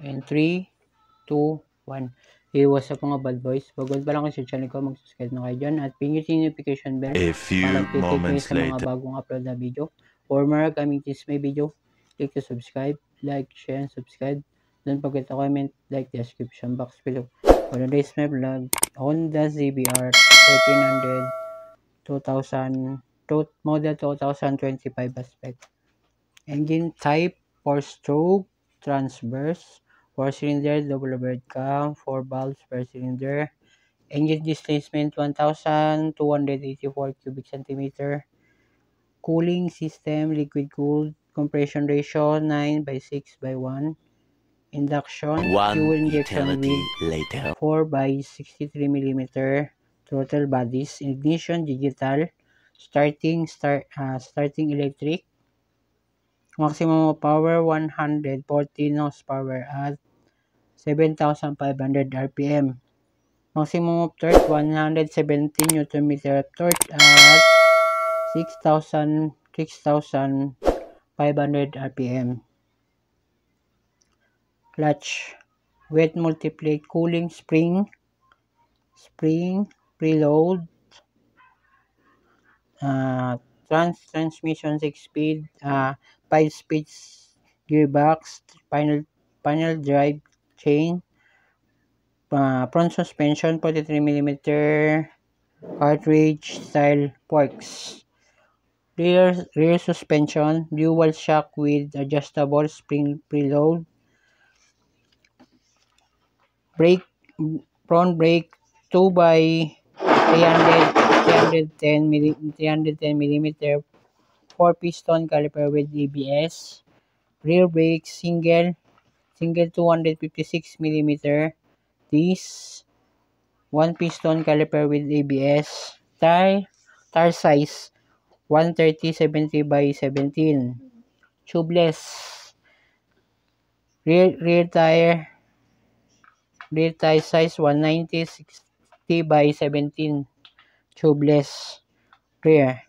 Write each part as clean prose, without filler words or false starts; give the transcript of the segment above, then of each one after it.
And 3, 2, 1. Hey, what's up mga bad boys? Bago pa lang kayo sa channel ko, mag-subscribe na kayo dyan at pindutin yung notification bell para updated kayo sa mga bagong upload na video. For more communities may video, click to subscribe, like, share, and subscribe. Don't forget to comment, like the description box below. For today's my vlog, Honda ZBR 1300 model 2025 aspect. Engine type 4-stroke transverse, 4-cylinder double overhead cam, 4 valves per cylinder. Engine displacement 1,284 cubic centimeter. Cooling system liquid cooled. Compression ratio 9/6/1. Induction fuel injection with 4/63 mm. Throttle bodies. Ignition digital. Starting electric. Maximum power 114 horsepower at 7,500 RPM. Maximum of torque 117 Nm of torque at 6,500 RPM. Clutch wet multiplate cooling spring preload. Transmission 6-speed, 5-speed gearbox, final drive chain, front suspension 43 mm cartridge style forks, rear suspension dual shock with adjustable spring preload, brake front brake 2x310 mm 4-piston caliper with ABS. Rear brake single 256 mm disc, 1-piston caliper with ABS. Tire size 130/70/17. Tubeless. Rear tire size 190/60/17. Tubeless. Rear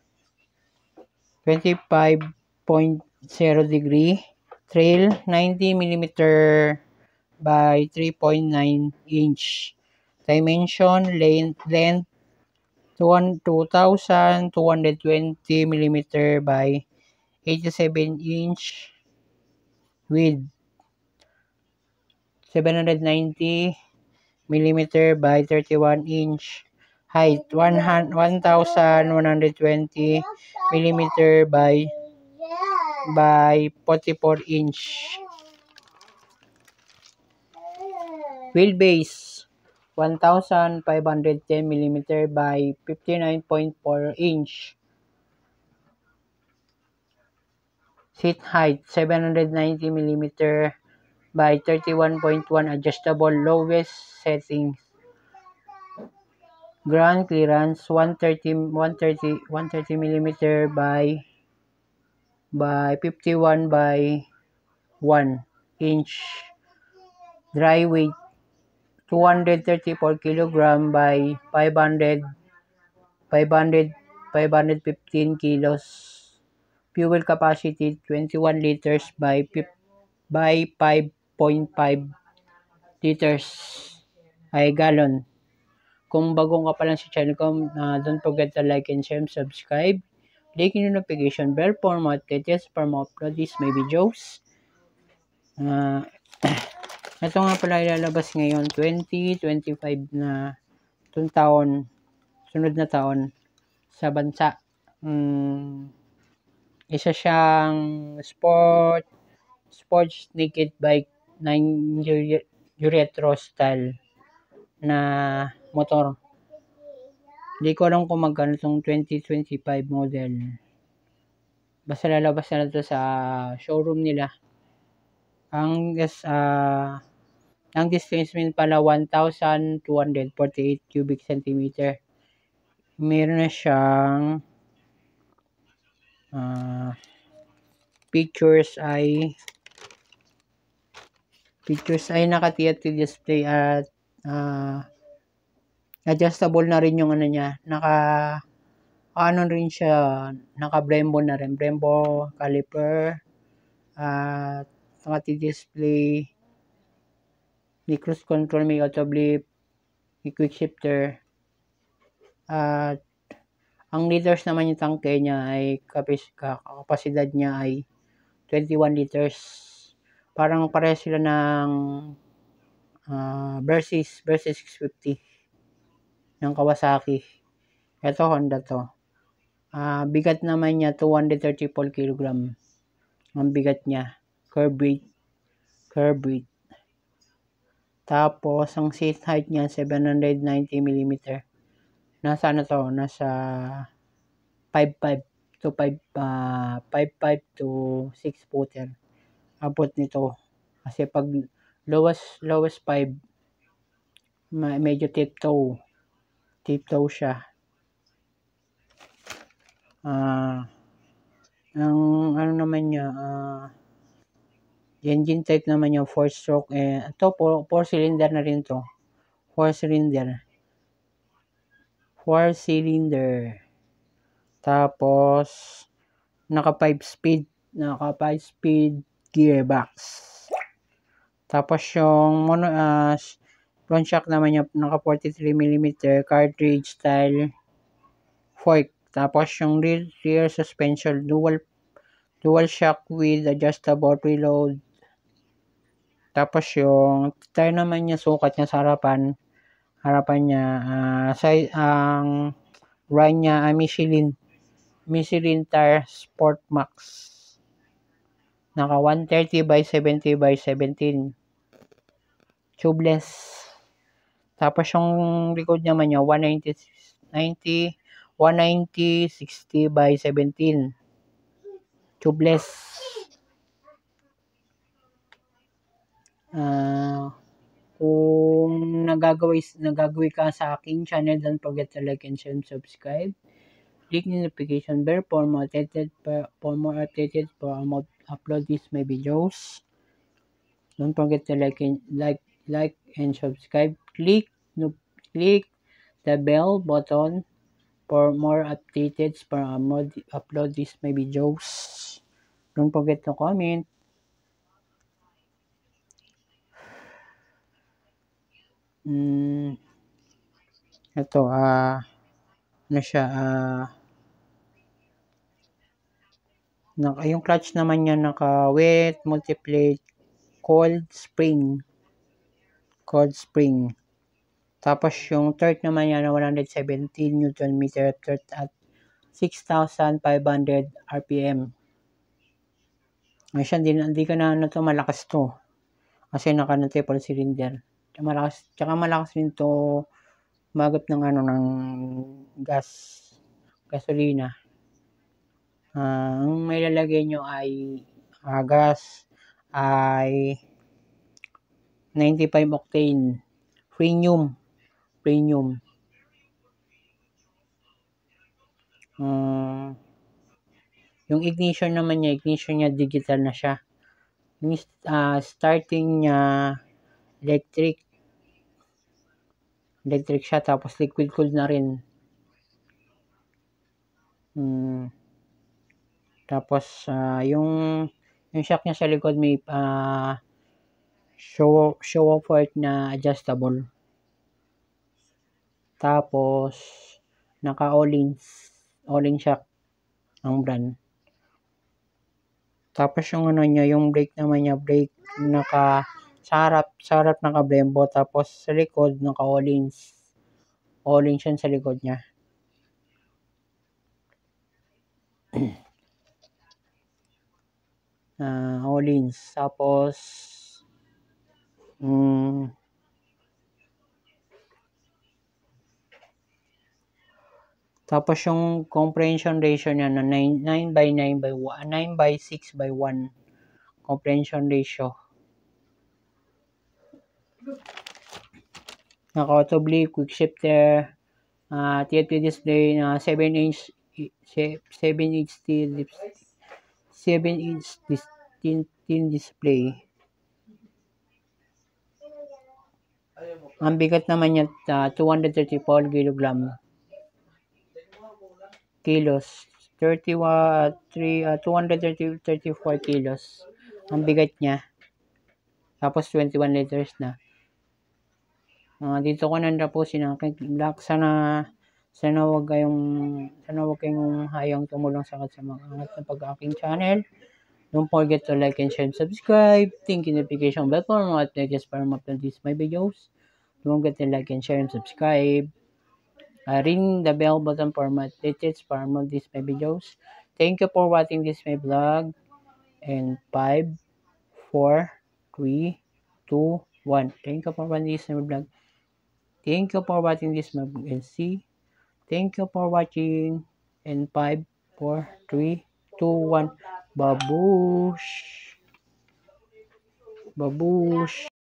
25.0 degree. Trail 90 mm by 3.9 inch. Dimension length 2,220 mm by 87 inch. Width 790 mm by 31 inch. Height 1,120 mm by 44 inch. Wheelbase 1,510 mm by 59.4 inch. Seat height 790 mm by 31.1 adjustable lowest settings. Ground clearance 130 mm by 51/1 inch. Dry weight 234 kg by 515 kilos. Fuel capacity 21 liters by 5.5 liters ay gallon. Kung bagong ka pa lang sa channel ko, don't forget to like and share and subscribe. Click yung notification bell for more updates for more uploads my videos. Ito nga pala ilalabas ngayon 2025 na itong taon, sunod na taon sa bansa. Isa siyang sports naked bike 9 retro style na motor. Hindi ko alam kung magkano itong 2025 model. Basta lalabas na ito sa showroom nila. Ang displacement pala 1,248 cubic centimeter. Meron na siyang pictures ay nakatiyat to display at adjustable na rin yung ano niya. Ano rin siya, naka-Brembo na rin. Brembo caliper at nakati-display may cruise control, may auto blip, may quick shifter. At ang liters naman yung tangke niya ay kapasidad niya ay 21 liters. Parang pareho sila ng Versys 650 ng Kawasaki. Ito Honda to. Bigat naman niya 234 kg. Ang bigat niya. Curve weight. Tapos ang seat height niya 790 mm. Nasa ano to? Nasa 5'5 to 5'5 to 6 footer. Abot nito. Kasi pag lowest 5, medyo tiptoe siya. Ang ano naman niya, engine type naman niya 4-stroke. Ito 4 cylinder na rin to. 4 cylinder. Tapos naka 5 speed gearbox. Tapos yung front shock naman niya naka 43 mm cartridge style fork. Tapos yung rear suspension dual shock with adjustable preload. Tapos yung tire naman niya, sukat niya sa harapan niya, ang brand niya ay Michelin tire Sport Max. Naka 130/70/17. Tubeless. Tapos yung likod naman niya 190/60/17. Tubeless. Kung nagagawi ka sa aking channel, don't forget to like and share and subscribe. Click the notification bell for more updated for upload these my videos. Don't forget to like and subscribe. Click the bell button for more updated for upload these my videos. Don't forget to comment. Ito ano siya, yung clutch naman niya naka wet multiplate cold spring. Tapos yung torque naman niya na 117 Newton meter at 6,500 RPM. Ay siya, hindi ka na to malakas to. Kasi naka triple cylinder. Tsaka malakas din to magap ng ng gasolina. Ang may lalagay nyo ay gas ay 95 octane premium. Yung ignition niya digital na siya. Yung starting niya electric siya, tapos liquid cooled na rin. Tapos yung shock niya sa likod may show off fork na adjustable. Tapos naka all-in shock ang brand. Tapos yung yung brake naman niya, naka sa harap naka Brembo, tapos sa likod naka all-in siya sa likod niya. All-ins. Tapos yung comprehension ratio niya na 9/6/1 comprehension ratio. Naka auto blip, quick shifter, TFT display na 7-inch display. Ang bigat naman niya 234 kilos. 234 kilos ang bigat niya. Tapos 21 liters na. Dito ko na po sinakit-block. Sana wag kayong hayang tumulong sa mga angat ng pag-aking channel. Don't forget to like and share and subscribe. Think notification bell for mga updates para ma-upload my videos. Don't forget to like and share and subscribe. Ring the bell button for my updates para ma-upload my videos. Thank you for watching this my vlog. And 5, 4, 3, 2, 1. Thank you for watching this my vlog. Thank you for watching this my vlog. And see. Thank you for watching. And 5, 4, 3, 2, 1. Babush! Babush!